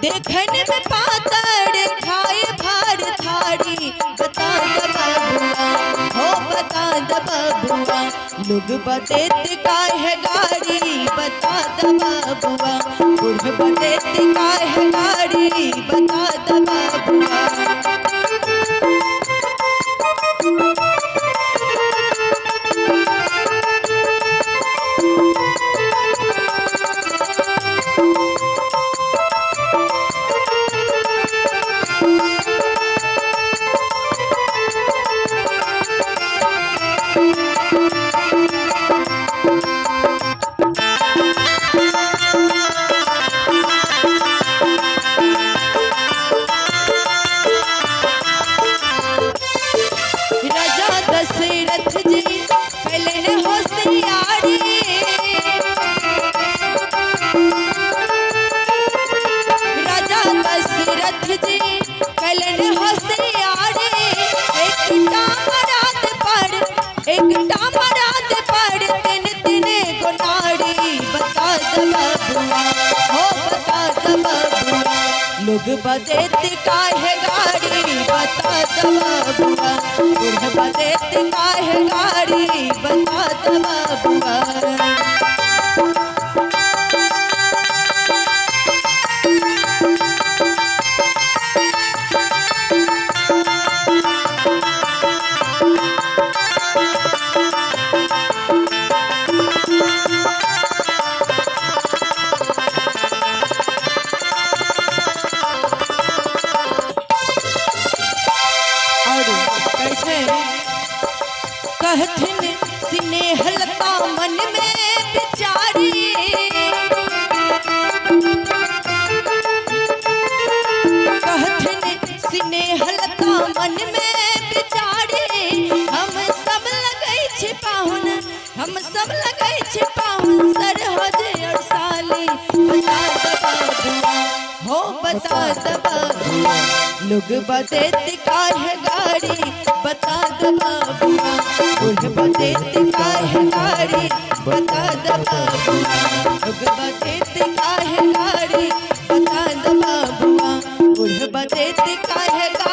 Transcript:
देखने में पातड़ खाए भार थारी। बता द बबुआ हो बता द बबुआ लोग बतेत काहे गाड़ी। बता द बबुआ बूढ़ बतेत काहे गाड़ी। बता द बबुआ दशरथ जी कैलन होशियारी। राजा दशरथ जी कैलन होशियारी। एकटा मराद पर तीन तीन गो नारी। बता द बबुआ हो बता द बबुआ लोग बतेत काहे गाड़ी। बता द बबुआ बूढ़ बतेत काहे गाड़ी। बता द बबुआ कहथिन स्नेहलता मन में विचारी। कहथिन स्नेहलता मन में विचारी। हम सब लगै छी पाहुन हम सब लगै छी पाहुन सरहज और साली। बता द बबुआ हो बता द बबुआ लोग बतेत काहे गाड़ी। बता द बबुआ बूढ़ बतेत काहे गाड़ी। बता द बबुआ लोग बतेत काहे गाड़ी। बता द बबुआ बूढ़ बतेत काहे गाड़ी।